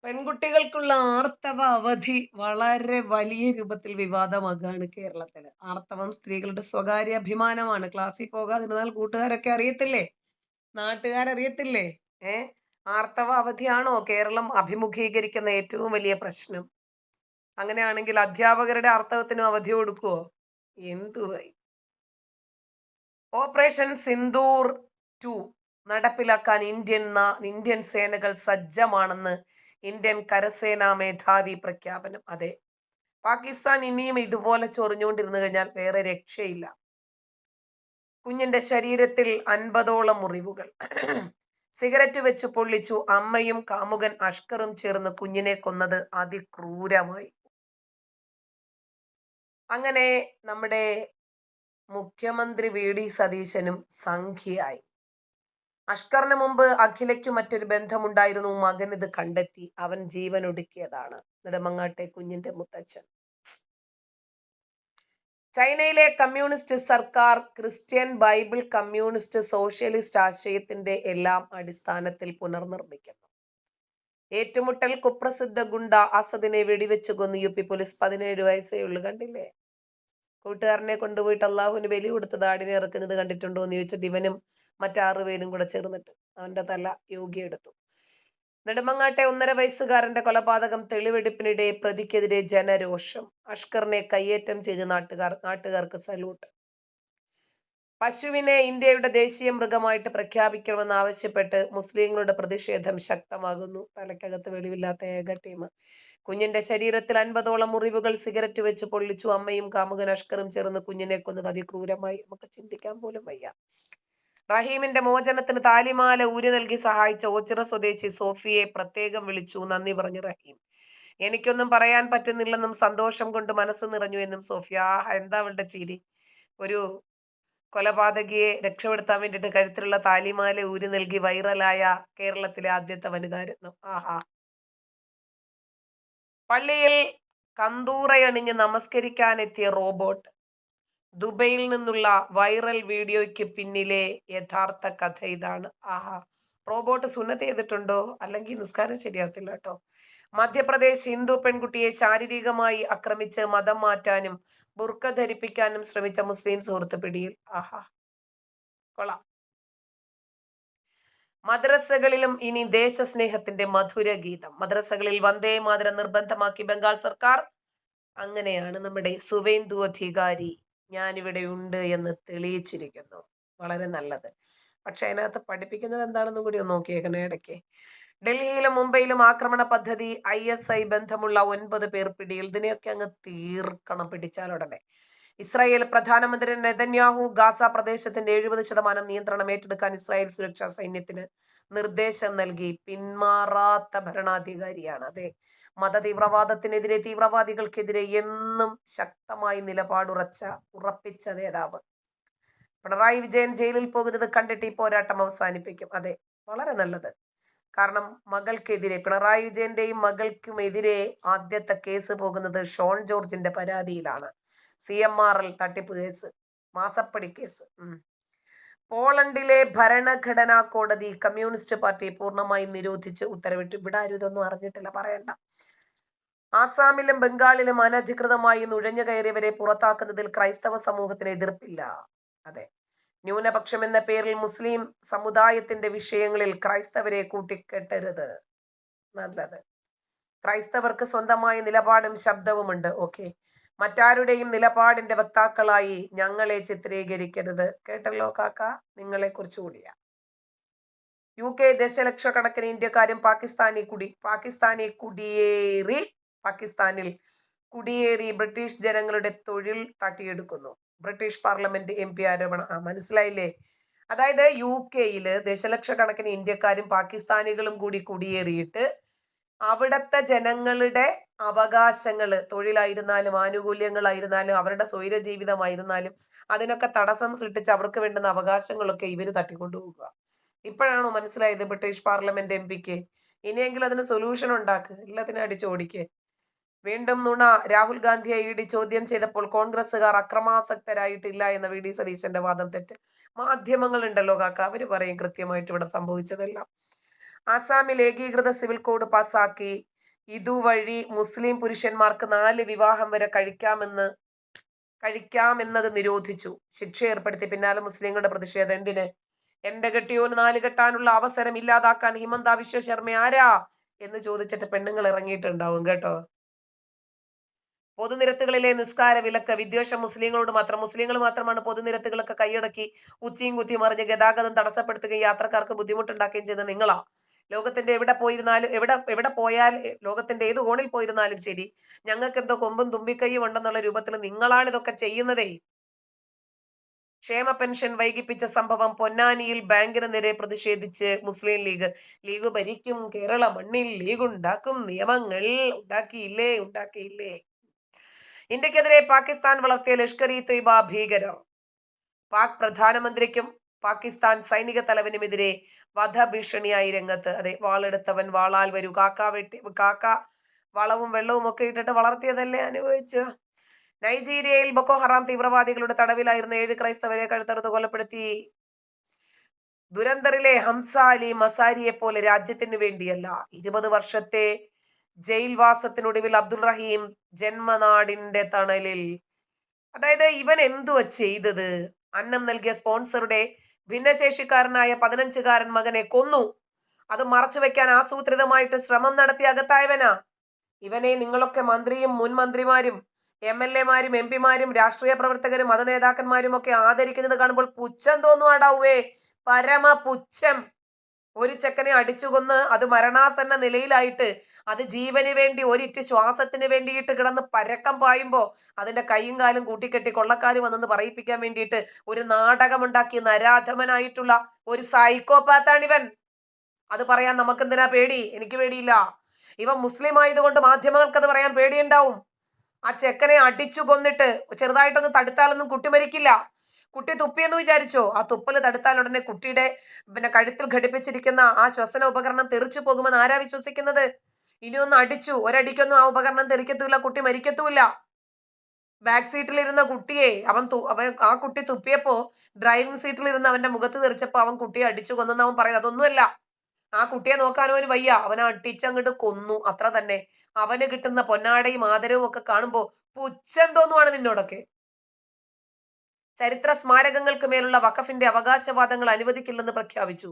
പെൺകുട്ടികൾക്കുള്ള ആർത്തവ അവധി വളരെ വലിയ രൂപത്തിൽ വിവാദമാകാണ് കേരളത്തില്. ആർത്തവം സ്ത്രീകളുടെ സ്വകാര്യ അഭിമാനമാണ്. ക്ലാസ്സിൽ പോകാതിരുന്നാൽ കൂട്ടുകാരൊക്കെ അറിയത്തില്ലേ? നാട്ടുകാരറിയത്തില്ലേ? ഏ ആർത്തവ അവധിയാണോ കേരളം അഭിമുഖീകരിക്കുന്ന ഏറ്റവും വലിയ പ്രശ്നം? അങ്ങനെയാണെങ്കിൽ അധ്യാപകരുടെ ആർത്തവത്തിനും അവധി കൊടുക്കുവോ? എന്തുവായി? ഓപ്പറേഷൻ സിന്ദൂർ 2 നടപ്പിലാക്കാൻ ഇന്ത്യൻ സേനകൾ സജ്ജമാണെന്ന് ഇന്ത്യൻ കരസേനാ മേധാവി പ്രഖ്യാപനം. അതെ, പാകിസ്ഥാൻ ഇനിയും ഇതുപോലെ ചൊറിഞ്ഞുകൊണ്ടിരുന്നു കഴിഞ്ഞാൽ വേറെ രക്ഷയില്ല. കുഞ്ഞിന്റെ ശരീരത്തിൽ 50ഓളം മുറിവുകൾ. സിഗരറ്റ് വെച്ച് പൊള്ളിച്ചു. അമ്മയും കാമുകൻ അഷ്കറും ചേർന്ന് കുഞ്ഞിനെ കൊന്നത് അതിക്രൂരമായി. അങ്ങനെ നമ്മുടെ മുഖ്യമന്ത്രി വി.ഡി. സതീശനും സംഖ്യയായി. അഷ്കറിന് മുമ്പ് അഖിലയ്ക്കു മറ്റൊരു ബന്ധമുണ്ടായിരുന്നു. മകൻ ഇത് കണ്ടെത്തി. അവൻ ജീവൻ ഒടുക്കിയതാണ്. നെടുമങ്ങാട്ടെ കുഞ്ഞിന്റെ മുത്തച്ഛൻ. ചൈനയിലെ കമ്മ്യൂണിസ്റ്റ് സർക്കാർ ക്രിസ്ത്യൻ ബൈബിൾ കമ്മ്യൂണിസ്റ്റ് സോഷ്യലിസ്റ്റ് ആശയത്തിന്റെ എല്ലാം അടിസ്ഥാനത്തിൽ പുനർനിർമ്മിക്കുന്നു. ഏറ്റുമുട്ടൽ കുപ്രസിദ്ധ ഗുണ്ട അസദിനെ വെടിവെച്ച് കൊന്നു യു പി പോലീസ്. 17 വയസ്സേ ഉള്ളു. കണ്ടില്ലേ? കൂട്ടുകാരനെ കൊണ്ടുപോയിട്ട് അള്ളാഹുവിന് ബലി കൊടുത്തത് ആടിനെ ഇറക്കുന്നത് കണ്ടിട്ടുണ്ടോ എന്ന് ചോദിച്ചിട്ട് ഇവനും മറ്റാറു പേരും കൂടെ ചേർന്നിട്ട് അവന്റെ തല യോഗ്യെടുത്തു. നെടുമങ്ങാട്ടെ 1.5 വയസ്സുകാരന്റെ കൊലപാതകം തെളിവെടുപ്പിനിടെ പ്രതിക്കെതിരെ ജനരോഷം. അഷ്കറിനെ കയ്യേറ്റം ചെയ്ത് നാട്ടുകാർക്ക് സല്യൂട്ട്. പശുവിനെ ഇന്ത്യയുടെ ദേശീയ മൃഗമായിട്ട് പ്രഖ്യാപിക്കണമെന്ന് ആവശ്യപ്പെട്ട് മുസ്ലിങ്ങളുടെ പ്രതിഷേധം ശക്തമാകുന്നു. തലയ്ക്കകത്ത് വെളിവില്ലാത്ത ഏക ടീം. കുഞ്ഞിന്റെ ശരീരത്തിൽ 50ഓളം മുറിവുകൾ. സിഗരറ്റ് വെച്ച് പൊള്ളിച്ചു. അമ്മയും കാമുകൻ അഷ്കറും ചേർന്ന് കുഞ്ഞിനെ കൊന്നത് അതിക്രൂരമായി. നമുക്ക് ചിന്തിക്കാൻ പോലും വയ്യ. റഹീമിന്റെ മോചനത്തിന് താലിമാല ഊരി നൽകി സഹായിച്ച ഓച്ചിറ സ്വദേശി സോഫിയെ പ്രത്യേകം വിളിച്ചു നന്ദി പറഞ്ഞു റഹീം. എനിക്കൊന്നും പറയാൻ പറ്റുന്നില്ലെന്നും സന്തോഷം കൊണ്ട് മനസ്സ് നിറഞ്ഞു എന്നും സോഫിയ. എന്താ അവളുടെ ചിരി! ഒരു കൊലപാതകിയെ രക്ഷപ്പെടുത്താൻ വേണ്ടിയിട്ട് കഴുത്തിലുള്ള താലിമാല ഊരി നൽകി വൈറലായ കേരളത്തിലെ ആദ്യത്തെ വനിതാരത്നം. ആഹാ. പള്ളിയിൽ കന്തൂറയണിഞ്ഞ് നമസ്കരിക്കാനെത്തിയ റോബോട്ട്. ദുബൈയിൽ നിന്നുള്ള വൈറൽ വീഡിയോയ്ക്ക് പിന്നിലെ യഥാർത്ഥ കഥ ഇതാണ്. ആഹാ. റോബോട്ട് സുന്നത്ത് ചെയ്തിട്ടുണ്ടോ? അല്ലെങ്കിൽ നിസ്കാരം ശരിയാത്തില്ല കേട്ടോ. മധ്യപ്രദേശ് ഹിന്ദു പെൺകുട്ടിയെ ശാരീരികമായി ആക്രമിച്ച് മതം മാറ്റാനും ബുർക്ക ധരിപ്പിക്കാനും ശ്രമിച്ച മുസ്ലിം സുഹൃത്ത് പിടിയിൽ. ആഹാ, കൊള്ളാം. മദ്രസകളിലും ഇനി ദേശസ്നേഹത്തിന്റെ മധുര ഗീതം. മദ്രസകളിൽ വന്ദേ മാതരം നിർബന്ധമാക്കി ബംഗാൾ സർക്കാർ. അങ്ങനെയാണ് നമ്മുടെ സുവേന്ദു അധികാരി ഞാനിവിടെ ഉണ്ട് എന്ന് തെളിയിച്ചിരിക്കുന്നു. വളരെ നല്ലത്. പക്ഷെ അതിനകത്ത് പഠിപ്പിക്കുന്നത് എന്താണെന്ന് കൂടി ഒന്ന് നോക്കിയേക്കണേ ഇടയ്ക്ക്. ഡൽഹിയിലും മുംബൈയിലും ആക്രമണ പദ്ധതി. ISI ബന്ധമുള്ള 9 പേർ പിടിയിൽ. ഇതിനെയൊക്കെ അങ്ങ് തീർക്കണം പിടിച്ചാലുടനെ. ഇസ്രായേൽ പ്രധാനമന്ത്രി നെതന്യാഹു ഗാസ പ്രദേശത്തിന്റെ 70% നിയന്ത്രണം ഏറ്റെടുക്കാൻ ഇസ്രായേൽ സുരക്ഷാ സൈന്യത്തിന് നിർദ്ദേശം നൽകി. പിന്മാറാത്ത ഭരണാധികാരിയാണ്. അതെ, മതതീവ്രവാദത്തിനെതിരെ, തീവ്രവാദികൾക്കെതിരെ എന്നും ശക്തമായി ഉറപ്പിച്ച നേതാവ്. പിണറായി വിജയൻ ജയിലിൽ പോകുന്നത് കണ്ടിട്ട് ഈ പോരാട്ടം അവസാനിപ്പിക്കും. അതെ, വളരെ നല്ലത്. കാരണം മകൾക്കെതിരെ, പിണറായി വിജയന്റെയും മകൾക്കുമെതിരെ ആദ്യത്തെ കേസ് പോകുന്നത് ഷോൺ ജോർജിന്റെ പരാതിയിലാണ്. CMRL തട്ടിപ്പ് കേസ്, മാസപ്പടി കേസ്. പോളണ്ടിലെ ഭരണഘടനാ കോടതി കമ്മ്യൂണിസ്റ്റ് പാർട്ടിയെ പൂർണ്ണമായും നിരോധിച്ച് ഉത്തരവിട്ടു. ഇവിടെ ആരും ഇതൊന്നും അറിഞ്ഞിട്ടില്ല, പറയണ്ട. ആസാമിലും ബംഗാളിലും അനധികൃതമായി നുഴഞ്ഞു കയറിയവരെ പുറത്താക്കുന്നതിൽ ക്രൈസ്തവ സമൂഹത്തിന് എതിർപ്പില്ല. അതെ, ന്യൂനപക്ഷം എന്ന പേരിൽ മുസ്ലിം സമുദായത്തിന്റെ വിഷയങ്ങളിൽ ക്രൈസ്തവരെ കൂട്ടിക്കെട്ടരുത്. നല്ലത്. ക്രൈസ്തവർക്ക് സ്വന്തമായ നിലപാടും ശബ്ദവുമുണ്ട്. ഓക്കെ, മറ്റാരുടെയും നിലപാടിന്റെ വക്താക്കളായി ഞങ്ങളെ ചിത്രീകരിക്കരുത്. കേട്ടല്ലോ കാക്ക, നിങ്ങളെ കുറിച്ച് കൂടിയ. UK ദശലക്ഷക്കണക്കിന് ഇന്ത്യക്കാരും പാകിസ്ഥാനിൽ കുടിയേറി ബ്രിട്ടീഷ് ജനങ്ങളുടെ തൊഴിൽ തട്ടിയെടുക്കുന്നു. ബ്രിട്ടീഷ് പാർലമെന്റ് MP ആരോപണം. മനസ്സിലായില്ലേ? അതായത് UK ദശലക്ഷക്കണക്കിന് ഇന്ത്യക്കാരും പാകിസ്ഥാനികളും കൂടി കുടിയേറിയിട്ട് അവിടത്തെ ജനങ്ങളുടെ അവകാശങ്ങള്, തൊഴിലായിരുന്നാലും ആനുകൂല്യങ്ങളായിരുന്നാലും അവരുടെ സ്വൈര ജീവിതമായിരുന്നാലും അതിനൊക്കെ തടസ്സം സൃഷ്ടിച്ച് അവർക്ക് വേണ്ടുന്ന അവകാശങ്ങളൊക്കെ ഇവര് തട്ടിക്കൊണ്ടുപോകുക. ഇപ്പോഴാണോ മനസ്സിലായത് ബ്രിട്ടീഷ് പാർലമെന്റ് MP-ക്ക്? ഇനിയെങ്കിലും അതിന് സൊല്യൂഷൻ ഉണ്ടാക്ക്, എല്ലാത്തിനും അടിച്ചോടിക്ക്. വീണ്ടും നുണ. രാഹുൽ ഗാന്ധിയെ ED ചോദ്യം ചെയ്തപ്പോൾ കോൺഗ്രസ്സുകാർ അക്രമാസക്തരായിട്ടില്ല എന്ന VD സതീശന്റെ വാദം തെറ്റ്. മാധ്യമങ്ങൾ ഉണ്ടല്ലോ കാക്ക, അവര് പറയും കൃത്യമായിട്ട് ഇവിടെ സംഭവിച്ചതെല്ലാം. ആസാമിൽ ഏകീകൃത സിവിൽ കോഡ് പാസാക്കി. ഇതുവഴി മുസ്ലിം പുരുഷന്മാർക്ക് 4 വിവാഹം വരെ കഴിക്കാമെന്നത് നിരോധിച്ചു. ശിക്ഷ ഏർപ്പെടുത്തി. പിന്നാലെ മുസ്ലിങ്ങളുടെ പ്രതിഷേധം. എന്തിന്? എന്റെ കെട്ടിയോന് 4 കെട്ടാനുള്ള അവസരം ഇല്ലാതാക്കാൻ ഹിമന്ത വിശ്വ ശർമ്മ ആരാ എന്ന് ചോദിച്ചിട്ട് പെണ്ണുങ്ങൾ ഇറങ്ങിയിട്ടുണ്ടാവും കേട്ടോ. പൊതുനിരത്തുകളിലെ നിസ്കാര വിലക്ക്. വിദ്വേഷം മുസ്ലിങ്ങളോട് മാത്രം. മുസ്ലിങ്ങൾ മാത്രമാണ് പൊതുനിരത്തുകളൊക്കെ കൈയടക്കി ഉച്ചയും കുത്തി മറിഞ്ഞ് ഗതാഗതം തടസ്സപ്പെടുത്തുകയും യാത്രക്കാർക്ക് ബുദ്ധിമുട്ടുണ്ടാക്കുകയും ചെയ്ത നിങ്ങളാ. ലോകത്തിന്റെ എവിടെ പോയിരുന്നാലും എവിടെ പോയാൽ ലോകത്തിന്റെ ഏത് കോണിൽ പോയിരുന്നാലും ശരി, ഞങ്ങൾക്ക് എന്തോ കൊമ്പും തുമ്പിക്കൈയും ഉണ്ടെന്നുള്ള രൂപത്തിൽ നിങ്ങളാണ് ഇതൊക്കെ ചെയ്യുന്നതേ. ക്ഷേമ പെൻഷൻ വൈകിപ്പിച്ച സംഭവം. പൊന്നാനിയിൽ ബാങ്കിന് നേരെ പ്രതിഷേധിച്ച് മുസ്ലിം ലീഗ്. ലീഗ് ഭരിക്കും കേരള മണ്ണിൽ, ലീഗ് ഉണ്ടാക്കും നിയമങ്ങൾ. ഉണ്ടാക്കിയില്ലേ. ഇന്ത്യക്കെതിരെ പാകിസ്ഥാൻ വളർത്തിയ ലഷ്കർ ഇ തൊയ്ബ ഭീകരർ. പാക് പ്രധാനമന്ത്രിക്കും പാകിസ്ഥാൻ സൈനിക തലവനുമെതിരെ വധഭീഷണിയായി രംഗത്ത്. അതെ, വാളെടുത്തവൻ വാളാൽ വരൂ. കാക്ക വളവും വെള്ളവും ഒക്കെ ഇട്ടിട്ട് വളർത്തിയതല്ലേ അനുഭവിച്ചു. നൈജീരിയയിൽ ബൊക്കോ ഹറാം തീവ്രവാദികളുടെ തടവിലായിരുന്ന 7 ക്രൈസ്തവരെ കഴുത്തറുത്ത് കൊലപ്പെടുത്തി. ദുരന്തറിലെ ഹംസ അലി മസാരിയെ പോലെ രാജ്യത്തിന് വേണ്ടിയല്ല, 20 വർഷത്തെ ജയിൽവാസത്തിനൊടുവിൽ അബ്ദുൾ റഹീം ജന്മനാടിന്റെ തണലിൽ. അതായത് ഇവൻ എന്തുവാ ചെയ്തത്? അന്നം നൽകിയ സ്പോൺസറുടെ ഭിന്നശേഷിക്കാരനായ 15-കാരൻ മകനെ കൊന്നു. അത് മറച്ചു വെക്കാൻ ആസൂത്രിതമായിട്ട് ശ്രമം നടത്തി അകത്തായവനാ. ഇവനെ നിങ്ങളൊക്കെ മന്ത്രിയും മുൻ മന്ത്രിമാരും MLA-മാരും MP-മാരും രാഷ്ട്രീയ പ്രവർത്തകരും മതനേതാക്കന്മാരും ഒക്കെ ആദരിക്കുന്നത് കാണുമ്പോൾ പുച്ഛം തോന്നുവാടാവേ. പരമ പുച്ഛം. ഒരു ചെക്കനെ അടിച്ചുകൊന്ന് അത് മരണാസന്ന നിലയിലായിട്ട് അത് ജീവന് വേണ്ടി ഒരിറ്റ് ശ്വാസത്തിന് വേണ്ടിയിട്ട് കിടന്ന് പരക്കം പായുമ്പോ അതിന്റെ കൈയും കാലും കൂട്ടിക്കെട്ടി കൊള്ളക്കാര് വന്നെന്ന് പറയിപ്പിക്കാൻ വേണ്ടിയിട്ട് ഒരു നാടകമുണ്ടാക്കിയ നരാധമനായിട്ടുള്ള ഒരു സൈക്കോപാത്താണിവൻ. അത് പറയാൻ നമുക്കെന്തിനാ പേടി? എനിക്ക് പേടിയില്ല. ഇവൻ മുസ്ലിം ആയതുകൊണ്ട് മാധ്യമങ്ങൾക്ക് അത് പറയാൻ പേടിയുണ്ടാവും. ആ ചെക്കനെ അടിച്ചു കൊന്നിട്ട് ചെറുതായിട്ടൊന്ന് തടുത്താലൊന്നും കുട്ടി മരിക്കില്ല. കുട്ടി തുപ്പിയെന്ന് വിചാരിച്ചോ? ആ തുപ്പല് തടുത്താൽ ഉടനെ കുട്ടിയുടെ കഴുത്തിൽ ഘടിപ്പിച്ചിരിക്കുന്ന ആ ശ്വസന ഉപകരണം തെറിച്ചു പോകുമെന്ന് ആരാ വിശ്വസിക്കുന്നത്? ഇനി ഒന്ന് അടിച്ചു, ഒരടിക്കൊന്നും ആ ഉപകരണം തെറിക്കത്തുമില്ല, കുട്ടി മരിക്കത്തുമില്ല. ബാക്ക് സീറ്റിലിരുന്ന കുട്ടിയെ അവൻ ആ കുട്ടി തുപ്പിയപ്പോ ഡ്രൈവിംഗ് സീറ്റിലിരുന്ന് അവന്റെ മുഖത്ത് തെറിച്ചപ്പോ അവൻ കുട്ടിയെ അടിച്ചു കൊന്നെന്ന് അവൻ പറയുന്നത്. അതൊന്നുമല്ല. ആ കുട്ടിയെ നോക്കാനോ അവന് വയ്യ, അവനെ അടിച്ചങ്ങോട്ട് കൊന്നു, അത്ര തന്നെ. അവന് കിട്ടുന്ന പൊന്നാടയും ആദരവും ഒക്കെ കാണുമ്പോ പുച്ഛം തോന്നുവാണ് നിന്നോടൊക്കെ. ചരിത്ര സ്മാരകങ്ങൾക്ക് മേലുള്ള വഖഫിന്റെ അവകാശവാദങ്ങൾ അനുവദിക്കില്ലെന്ന് പ്രഖ്യാപിച്ചു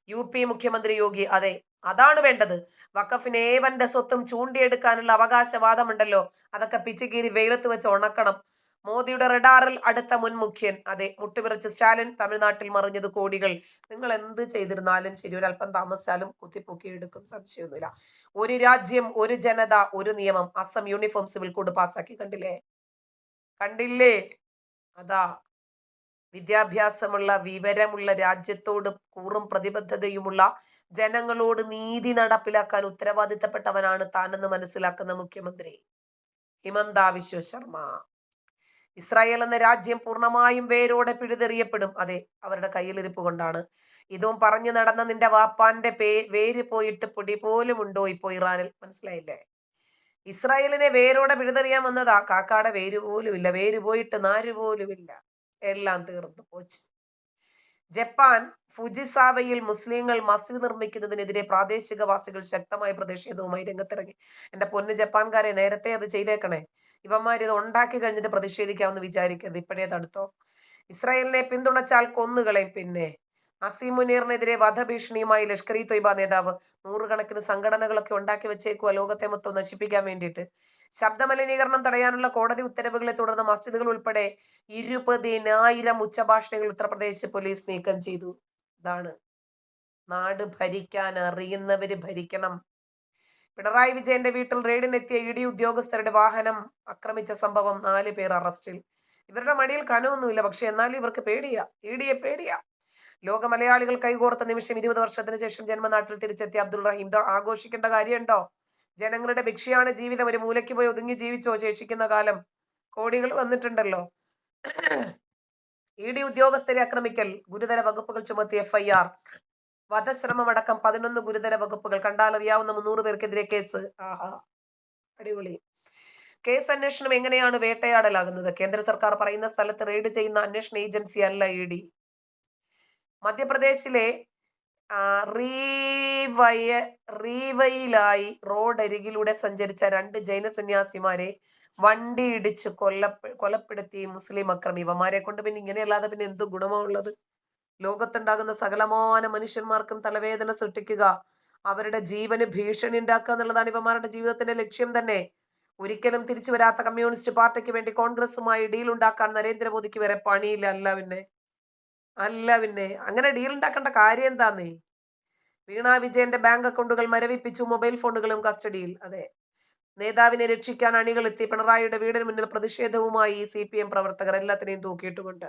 UP മുഖ്യമന്ത്രി യോഗി. അതെ, അതാണ് വേണ്ടത്. വഖഫിന് ഏവന്റെ സ്വത്തും ചൂണ്ടിയെടുക്കാനുള്ള അവകാശവാദമുണ്ടല്ലോ, അതൊക്കെ പിച്ചുകീറി വെയിലത്ത് വെച്ച് ഉണക്കണം. മോദിയുടെ റഡാറിൽ അടുത്ത മുൻ മുഖ്യൻ. അതെ, മുട്ടുവിറച്ച് സ്റ്റാലിൻ. തമിഴ്നാട്ടിൽ മറിഞ്ഞത് കോടികൾ. നിങ്ങൾ എന്ത് ചെയ്തിരുന്നാലും ശരി, ഒരല്പം താമസിച്ചാലും കുത്തിപ്പൊക്കിയെടുക്കും, സംശയമൊന്നുമില്ല. ഒരു രാജ്യം, ഒരു ജനത, ഒരു നിയമം. അസം യൂണിഫോം സിവിൽ കോഡ് പാസ്സാക്കി. കണ്ടില്ലേ? അതാ, വിദ്യാഭ്യാസമുള്ള വിവരമുള്ള രാജ്യത്തോട് കൂറും പ്രതിബദ്ധതയുമുള്ള ജനങ്ങളോട് നീതി നടപ്പിലാക്കാൻ ഉത്തരവാദിത്തപ്പെട്ടവനാണ് താനെന്ന് മനസ്സിലാക്കുന്ന മുഖ്യമന്ത്രി ഹിമന്ത വിശ്വ ശർമ്മ. ഇസ്രായേൽ എന്ന രാജ്യം പൂർണ്ണമായും വേരോടെ പിഴുതെറിയപ്പെടും. അതെ, അവരുടെ കയ്യിലിരിപ്പ് കൊണ്ടാണ്. ഇതും പറഞ്ഞു നടന്ന നിന്റെ വാപ്പാന്റെ വേര് പോയിട്ട് പൊടി പോലും ഉണ്ടോ ഇപ്പോ ഇറാനിൽ? മനസ്സിലായില്ലേ? ഇസ്രായേലിനെ വേരോടെ പിഴുതെറിയാൻ വന്നതാ. കാക്കാടെ വേര് പോലും ഇല്ല. വേര് പോയിട്ട് നാര് പോലുമില്ല. എല്ലാം തീർന്നു പോച്ചു. ജപ്പാൻ ഫുജിസാവയിൽ മുസ്ലിങ്ങൾ മസ്ജിദ് നിർമ്മിക്കുന്നതിനെതിരെ പ്രാദേശികവാസികൾ ശക്തമായ പ്രതിഷേധവുമായി രംഗത്തിറങ്ങി. എന്റെ പൊന്ന് ജപ്പാൻകാരെ, നേരത്തെ അത് ചെയ്തേക്കണേ. ഇവന്മാർ ഇത് ഉണ്ടാക്കി കഴിഞ്ഞിട്ട് പ്രതിഷേധിക്കാമെന്ന് വിചാരിക്കരുത്. ഇപ്പോഴേ തടുത്തോ. ഇസ്രായേലിനെ പിന്തുണച്ചാൽ കൊന്നുകളയും. പിന്നെ അസീം മുനീറിനെതിരെ വധഭീഷണിയുമായി ലഷ്കർ ഇ തൊയ്ബ നേതാവ്. 100 കണക്കിന് സംഘടനകളൊക്കെ ഉണ്ടാക്കി വെച്ചേക്കുക ലോകത്തെ മൊത്തം നശിപ്പിക്കാൻ വേണ്ടിയിട്ട്. ശബ്ദമലിനീകരണം തടയാനുള്ള കോടതി ഉത്തരവുകളെ തുടർന്ന് മസ്ജിദുകൾ ഉൾപ്പെടെ 20,000 ഉച്ചഭാഷണികൾ ഉത്തർപ്രദേശ് പോലീസ് നീക്കം ചെയ്തു. ഇതാണ് നാട് ഭരിക്കാൻ അറിയുന്നവര് ഭരിക്കണം. പിണറായി വിജയന്റെ വീട്ടിൽ റെയ്ഡിനെത്തിയ ED ഉദ്യോഗസ്ഥരുടെ വാഹനം ആക്രമിച്ച സംഭവം 4 പേർ അറസ്റ്റിൽ. ഇവരുടെ മടിയിൽ കനമൊന്നുമില്ല, പക്ഷെ എന്നാലും ഇവർക്ക് പേടിയാ. EDയെ പേടിയാ. ലോക മലയാളികൾ കൈകോർത്ത നിമിഷം. 20 വർഷത്തിന് ശേഷം ജന്മനാട്ടിൽ തിരിച്ചെത്തിയ അബ്ദുൾ റഹീം. ആഘോഷിക്കേണ്ട കാര്യമുണ്ടോ? ജനങ്ങളുടെ ഭിക്ഷയാണ് ജീവിതം. ഒരു മൂലയ്ക്ക് പോയി ഒതുങ്ങി ജീവിച്ചോ? ശേഷിക്കുന്ന കാലം കോടികൾ വന്നിട്ടുണ്ടല്ലോ. ED ഉദ്യോഗസ്ഥരെ ആക്രമിക്കൽ, ഗുരുതര വകുപ്പുകൾ ചുമത്തി FIR. വധശ്രമമടക്കം 11 ഗുരുതര വകുപ്പുകൾ. കണ്ടാലറിയാവുന്ന 300 പേർക്കെതിരെ കേസ്. ആഹാ, അടിപൊളി. കേസ് അന്വേഷണം എങ്ങനെയാണ് വേട്ടയാടലാകുന്നത്? കേന്ദ്ര സർക്കാർ പറയുന്ന സ്ഥലത്ത് റെയ്ഡ് ചെയ്യുന്ന അന്വേഷണ ഏജൻസി അല്ല ED. മധ്യപ്രദേശിലെ റീവയിലായി റോഡരികിലൂടെ സഞ്ചരിച്ച 2 ജൈന സന്യാസിമാരെ വണ്ടി ഇടിച്ച് കൊലപ്പെടുത്തി മുസ്ലിം അക്രമി. ഇവന്മാരെ കൊണ്ട് പിന്നെ ഇങ്ങനെയല്ലാതെ പിന്നെ എന്ത് ഗുണമാ ഉള്ളത്? ലോകത്തുണ്ടാകുന്ന സകലമാന മനുഷ്യന്മാർക്കും തലവേദന സൃഷ്ടിക്കുക, അവരുടെ ജീവന് ഭീഷണി ഉണ്ടാക്കുക എന്നുള്ളതാണ് ഇവന്മാരുടെ ജീവിതത്തിന്റെ ലക്ഷ്യം തന്നെ. ഒരിക്കലും തിരിച്ചു വരാത്ത കമ്മ്യൂണിസ്റ്റ് പാർട്ടിക്ക് വേണ്ടി കോൺഗ്രസുമായി ഡീൽ ഉണ്ടാക്കാൻ നരേന്ദ്രമോദിക്ക് വരെ പണിയില്ല. അല്ല പിന്നെ അങ്ങനെ ഡീൽ ഉണ്ടാക്കേണ്ട കാര്യം എന്താന്നേ? വീണ വിജയന്റെ ബാങ്ക് അക്കൗണ്ടുകൾ മരവിപ്പിച്ചു, മൊബൈൽ ഫോണുകളും കസ്റ്റഡിയിൽ. അതെ, നേതാവിനെ രക്ഷിക്കാൻ അണികളെത്തി. പിണറായിയുടെ വീടിന് മുന്നിൽ പ്രതിഷേധവുമായി CPM പ്രവർത്തകർ, എല്ലാത്തിനെയും തൂക്കിയിട്ടുകൊണ്ട്.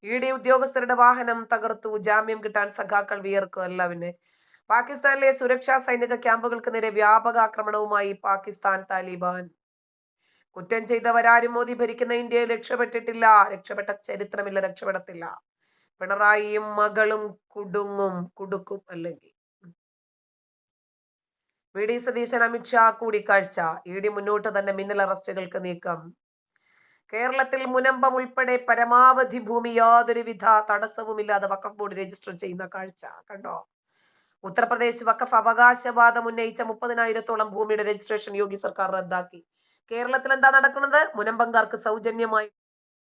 ED ഉദ്യോഗസ്ഥരുടെ വാഹനം തകർത്തു, ജാമ്യം കിട്ടാൻ സഖാക്കൾ വിയർക്കും. പിന്നെ പാകിസ്ഥാനിലെ സുരക്ഷാ സൈനിക ക്യാമ്പുകൾക്ക് നേരെ വ്യാപക ആക്രമണവുമായി പാകിസ്ഥാൻ താലിബാൻ. കുറ്റം ചെയ്തവരാരും മോദി ഭരിക്കുന്ന ഇന്ത്യയിൽ രക്ഷപ്പെട്ടിട്ടില്ല, രക്ഷപ്പെട്ട ചരിത്രമില്ല, രക്ഷപ്പെടത്തില്ല. പിണറായിയും മകളും കുടുക്കും അല്ലെങ്കിൽ. VD സതീശൻ അമിത്ഷാ കൂടിക്കാഴ്ച. ED മുന്നോട്ട് തന്നെ മിന്നൽ അറസ്റ്റുകൾക്ക് നീക്കം. കേരളത്തിൽ മുനമ്പം ഉൾപ്പെടെ പരമാവധി ഭൂമി യാതൊരുവിധ തടസ്സവുമില്ലാതെ വഖഫ് ബോർഡ് രജിസ്റ്റർ ചെയ്യുന്ന കാഴ്ച കണ്ടോ? ഉത്തർപ്രദേശ് വഖഫ് അവകാശവാദം ഉന്നയിച്ച 30,000-ഓളം ഭൂമിയുടെ രജിസ്ട്രേഷൻ യോഗി സർക്കാർ റദ്ദാക്കി. കേരളത്തിൽ എന്താ നടക്കുന്നത്? മുനമ്പംകാർക്ക് സൗജന്യമായി